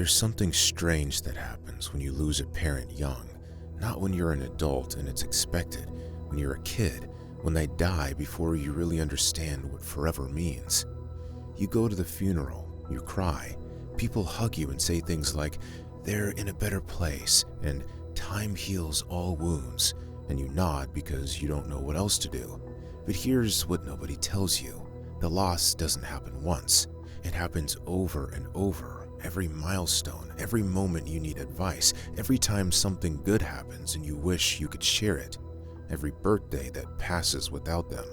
there's something strange that happens when you lose a parent young. Not when you're an adult and it's expected, when you're a kid, when they die before you really understand what forever means. You go to the funeral, you cry, people hug you and say things like, "They're in a better place," and "Time heals all wounds," and you nod because you don't know what else to do. But here's what nobody tells you. The loss doesn't happen once. It happens over and over. Every milestone, every moment you need advice, every time something good happens and you wish you could share it, every birthday that passes without them.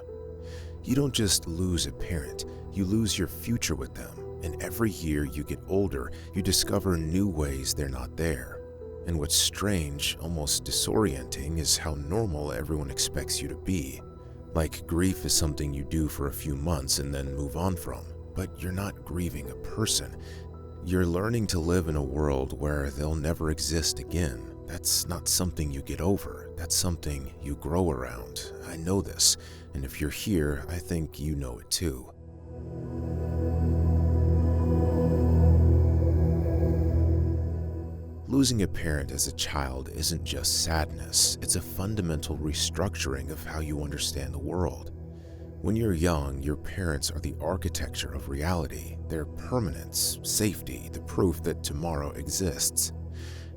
You don't just lose a parent, you lose your future with them, and every year you get older, you discover new ways they're not there. And what's strange, almost disorienting, is how normal everyone expects you to be. Like grief is something you do for a few months and then move on from, but you're not grieving a person. You're learning to live in a world where they'll never exist again. That's not something you get over, that's something you grow around. I know this, and if you're here, I think you know it too. Losing a parent as a child isn't just sadness, it's a fundamental restructuring of how you understand the world. When you're young, your parents are the architecture of reality, their permanence, safety, the proof that tomorrow exists.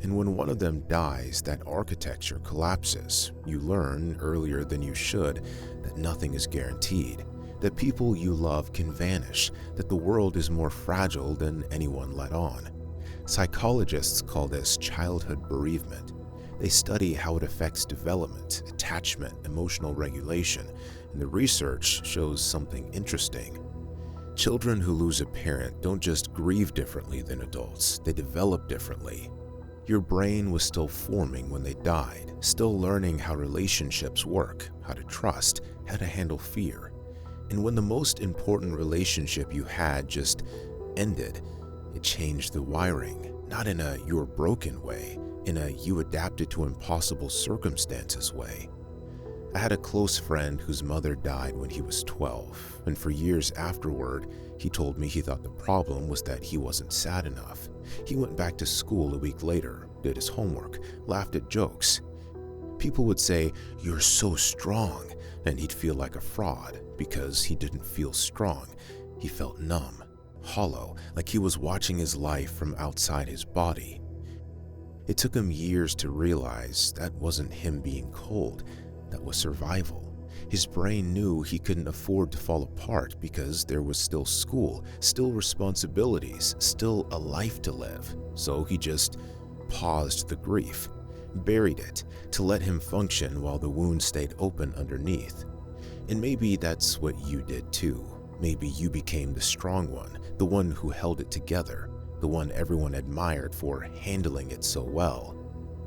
And when one of them dies, that architecture collapses. You learn, earlier than you should, that nothing is guaranteed, that people you love can vanish, that the world is more fragile than anyone let on. Psychologists call this childhood bereavement. They study how it affects development, attachment, emotional regulation, and the research shows something interesting. Children who lose a parent don't just grieve differently than adults, they develop differently. Your brain was still forming when they died, still learning how relationships work, how to trust, how to handle fear. And when the most important relationship you had just ended, it changed the wiring, not in a "you're broken" way, in a "you adapted to impossible circumstances" way. I had a close friend whose mother died when he was 12, and for years afterward, he told me he thought the problem was that he wasn't sad enough. He went back to school a week later, did his homework, laughed at jokes. People would say, "You're so strong," and he'd feel like a fraud because he didn't feel strong. He felt numb, hollow, like he was watching his life from outside his body. It took him years to realize that wasn't him being cold, that was survival. His brain knew he couldn't afford to fall apart because there was still school, still responsibilities, still a life to live. So he just paused the grief, buried it, to let him function while the wound stayed open underneath. And maybe that's what you did too. Maybe you became the strong one, the one who held it together, the one everyone admired for handling it so well.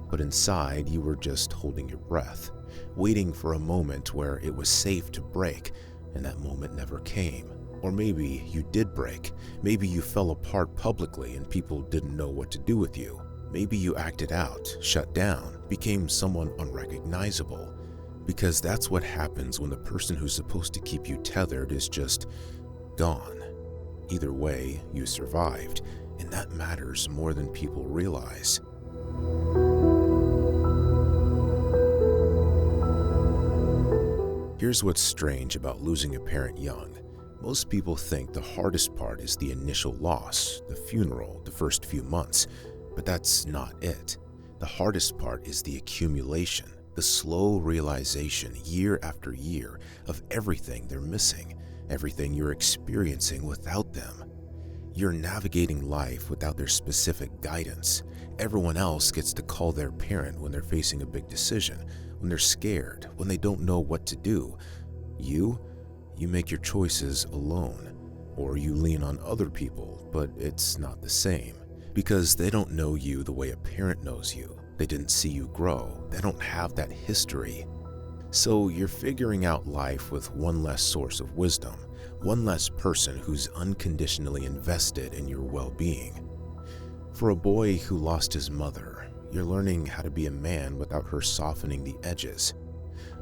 But inside, you were just holding your breath, waiting for a moment where it was safe to break, and that moment never came. Or maybe you did break. Maybe you fell apart publicly and people didn't know what to do with you. Maybe you acted out, shut down, became someone unrecognizable. Because that's what happens when the person who's supposed to keep you tethered is just gone. Either way, you survived, and that matters more than people realize. Here's what's strange about losing a parent young. Most people think the hardest part is the initial loss, the funeral, the first few months, but that's not it. The hardest part is the accumulation, the slow realization year after year of everything they're missing, everything you're experiencing without them. You're navigating life without their specific guidance. Everyone else gets to call their parent when they're facing a big decision, when they're scared, when they don't know what to do. You make your choices alone, or you lean on other people, but it's not the same, because they don't know you the way a parent knows you. They didn't see you grow. They don't have that history. So you're figuring out life with one less source of wisdom, one less person who's unconditionally invested in your well-being. For a boy who lost his mother, you're learning how to be a man without her softening the edges.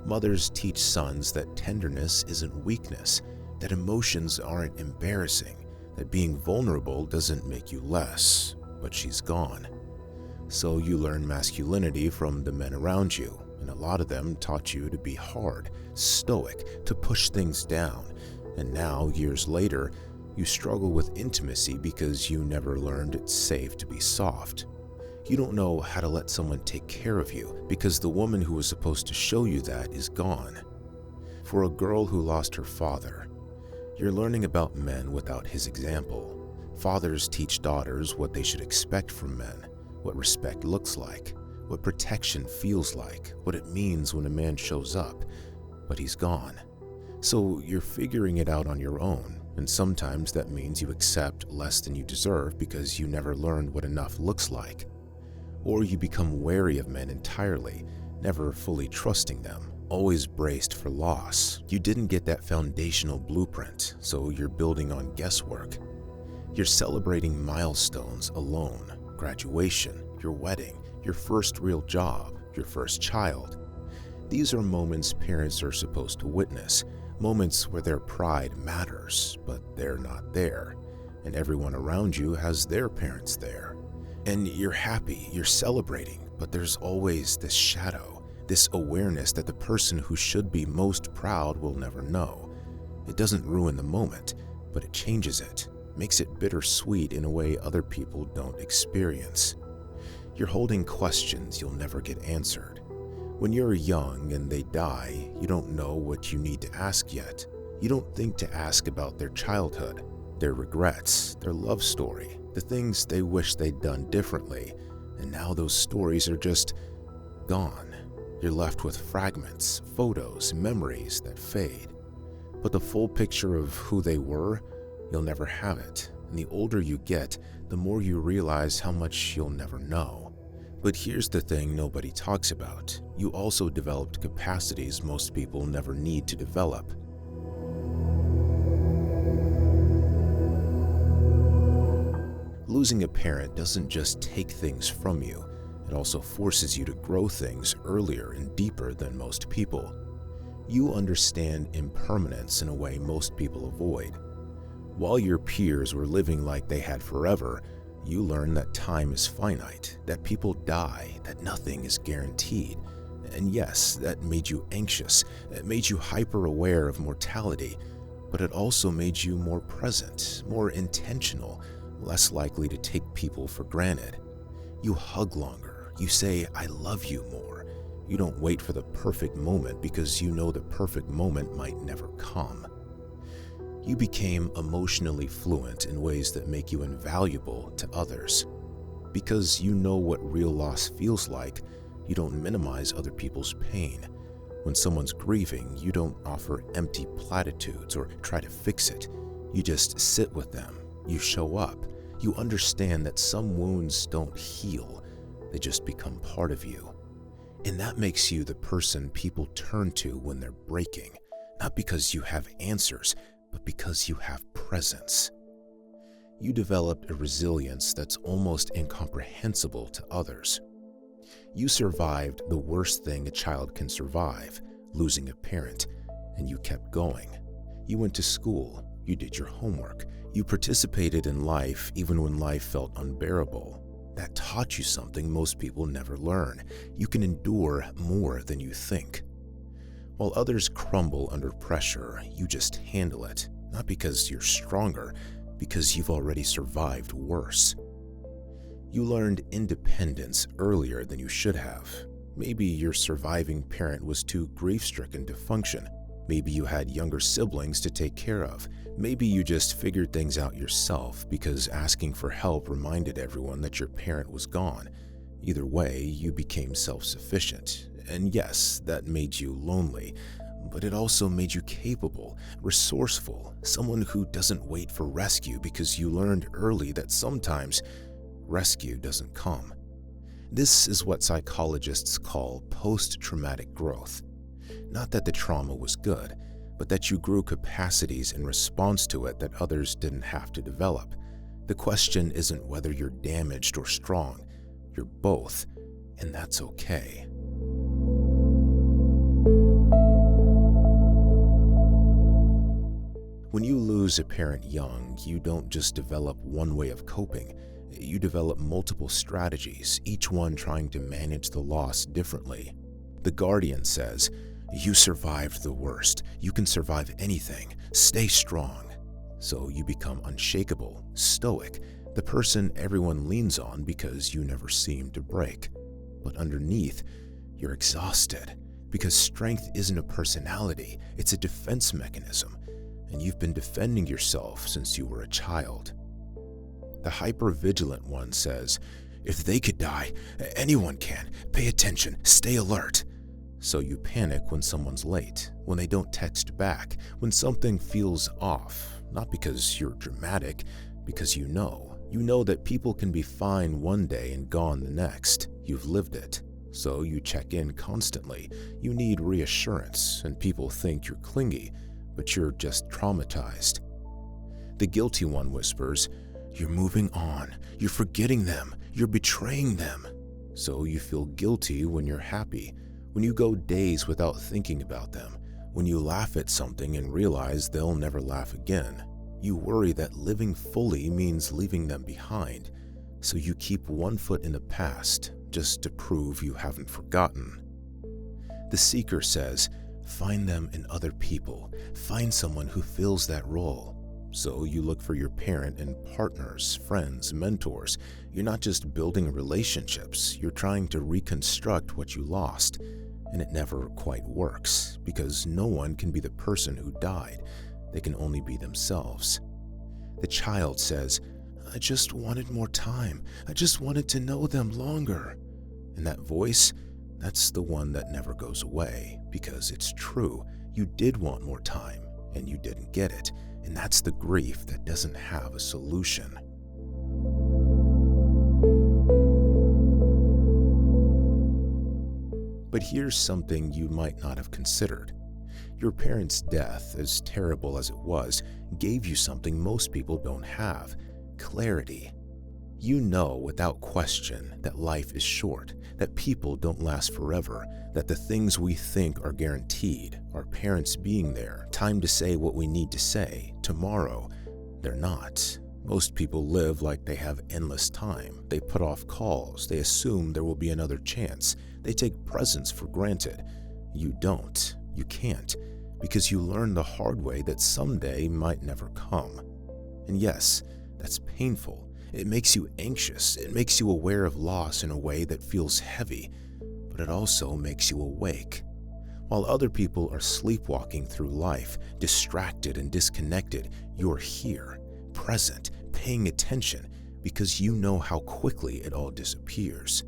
Mothers teach sons that tenderness isn't weakness, that emotions aren't embarrassing, that being vulnerable doesn't make you less. but she's gone. So you learn masculinity from the men around you, and a lot of them taught you to be hard, stoic, to push things down. And now, years later, you struggle with intimacy because you never learned it's safe to be soft. You don't know how to let someone take care of you because the woman who was supposed to show you that is gone. For a girl who lost her father, you're learning about men without his example. Fathers teach daughters what they should expect from men, what respect looks like, what protection feels like, what it means when a man shows up, but he's gone. So you're figuring it out on your own, and sometimes that means you accept less than you deserve because you never learned what enough looks like. Or you become wary of men entirely, never fully trusting them, always braced for loss. You didn't get that foundational blueprint, so you're building on guesswork. You're celebrating milestones alone, graduation, your wedding, your first real job, your first child. These are moments parents are supposed to witness, moments where their pride matters, but they're not there, and everyone around you has their parents there. And you're happy, you're celebrating, but there's always this shadow, this awareness that the person who should be most proud will never know. It doesn't ruin the moment, but it changes it, makes it bittersweet in a way other people don't experience. You're holding questions you'll never get answered. When you're young and they die, you don't know what you need to ask yet. You don't think to ask about their childhood, their regrets, their love story, the things they wish they'd done differently, and now those stories are just gone. You're left with fragments, photos, memories that fade. But the full picture of who they were, you'll never have it, and the older you get, the more you realize how much you'll never know. But here's the thing nobody talks about. You also developed capacities most people never need to develop. Losing a parent doesn't just take things from you, it also forces you to grow things earlier and deeper than most people. You understand impermanence in a way most people avoid. While your peers were living like they had forever, you learn that time is finite, that people die, that nothing is guaranteed. And yes, that made you anxious, it made you hyper-aware of mortality, but it also made you more present, more intentional, less likely to take people for granted. You hug longer, you say, "I love you" more. You don't wait for the perfect moment because you know the perfect moment might never come. You became emotionally fluent in ways that make you invaluable to others. Because you know what real loss feels like, you don't minimize other people's pain. When someone's grieving, you don't offer empty platitudes or try to fix it. You just sit with them. You show up. You understand that some wounds don't heal. They just become part of you. And that makes you the person people turn to when they're breaking, not because you have answers, but because you have presence. You developed a resilience that's almost incomprehensible to others. You survived the worst thing a child can survive, losing a parent, and you kept going. You went to school, you did your homework, you participated in life even when life felt unbearable. That taught you something most people never learn. You can endure more than you think. While others crumble under pressure, you just handle it, not because you're stronger, because you've already survived worse. You learned independence earlier than you should have. Maybe your surviving parent was too grief-stricken to function. Maybe you had younger siblings to take care of. Maybe you just figured things out yourself because asking for help reminded everyone that your parent was gone. Either way, you became self-sufficient. And yes, that made you lonely, but it also made you capable, resourceful, someone who doesn't wait for rescue because you learned early that sometimes rescue doesn't come. This is what psychologists call post-traumatic growth. Not that the trauma was good, but that you grew capacities in response to it that others didn't have to develop. The question isn't whether you're damaged or strong. You're both, and that's okay. When you lose a parent young, you don't just develop one way of coping. You develop multiple strategies, each one trying to manage the loss differently. The guardian says, "You survived the worst. You can survive anything. Stay strong." So you become unshakable, stoic, the person everyone leans on because you never seem to break. But underneath, you're exhausted because strength isn't a personality, it's a defense mechanism, and you've been defending yourself since you were a child. The hypervigilant one says, "If they could die, anyone can. Pay attention, stay alert." So you panic when someone's late, when they don't text back, when something feels off, not because you're dramatic, because you know that people can be fine one day and gone the next. You've lived it. So you check in constantly. You need reassurance, and people think you're clingy, but you're just traumatized. The guilty one whispers, "You're moving on. You're forgetting them. You're betraying them." So you feel guilty when you're happy, when you go days without thinking about them, when you laugh at something and realize they'll never laugh again. You worry that living fully means leaving them behind, so you keep one foot in the past just to prove you haven't forgotten. The seeker says, "Find them in other people. Find someone who fills that role." So you look for your parent in partners, friends, mentors. You're not just building relationships, you're trying to reconstruct what you lost. And it never quite works, because no one can be the person who died. They can only be themselves. The child says, "I just wanted more time. I just wanted to know them longer." And that voice, that's the one that never goes away, because it's true. You did want more time, and you didn't get it. And that's the grief that doesn't have a solution. But here's something you might not have considered. Your parents' death, as terrible as it was, gave you something most people don't have: clarity. You know without question that life is short, that people don't last forever, that the things we think are guaranteed, our parents being there, time to say what we need to say, tomorrow, they're not. Most people live like they have endless time. They put off calls, they assume there will be another chance, they take presents for granted. You don't. You can't, because you learn the hard way that someday might never come. And yes, that's painful. It makes you anxious. It makes you aware of loss in a way that feels heavy, but it also makes you awake. While other people are sleepwalking through life, distracted and disconnected, you're here, present, paying attention, because you know how quickly it all disappears.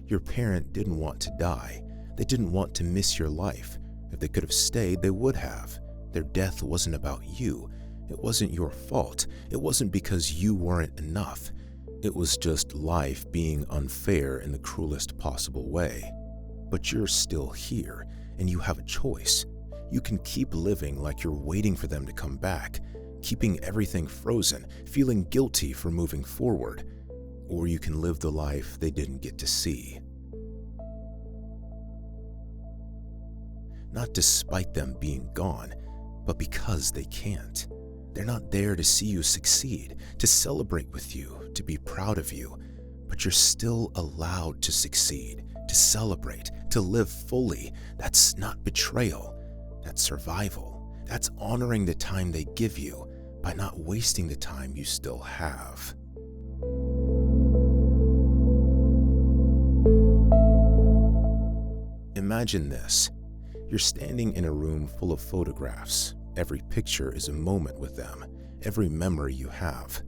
Your parent didn't want to die. They didn't want to miss your life. If they could have stayed, they would have. Their death wasn't about you. It wasn't your fault. It wasn't because you weren't enough. It was just life being unfair in the cruelest possible way. But you're still here, and you have a choice. You can keep living like you're waiting for them to come back, keeping everything frozen, feeling guilty for moving forward. Or you can live the life they didn't get to see. Not despite them being gone, but because they can't. They're not there to see you succeed, to celebrate with you, to be proud of you, but you're still allowed to succeed, to celebrate, to live fully. That's not betrayal. That's survival. That's honoring the time they give you by not wasting the time you still have. Imagine this. You're standing in a room full of photographs. Every picture is a moment with them, every memory you have.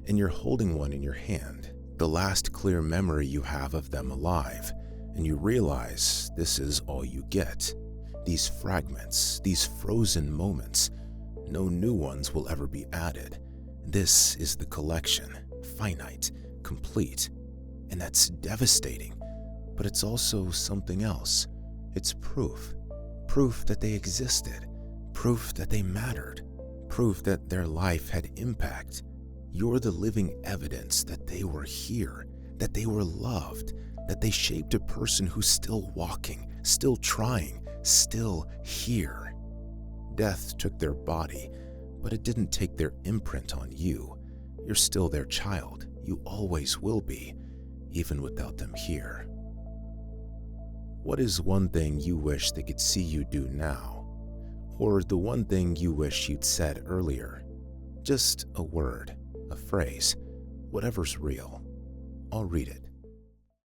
And you're holding one in your hand, the last clear memory you have of them alive. And you realize this is all you get. These fragments, these frozen moments. No new ones will ever be added. This is the collection, finite, complete. And that's devastating. But it's also something else. It's proof. Proof that they existed. Proof that they mattered. Proof that their life had impact. You're the living evidence that they were here, that they were loved, that they shaped a person who's still walking, still trying, still here. Death took their body, but it didn't take their imprint on you. You're still their child. You always will be, even without them here. What is one thing you wish they could see you do now? Or the one thing you wish you'd said earlier? Just a word, a phrase, whatever's real. I'll read it.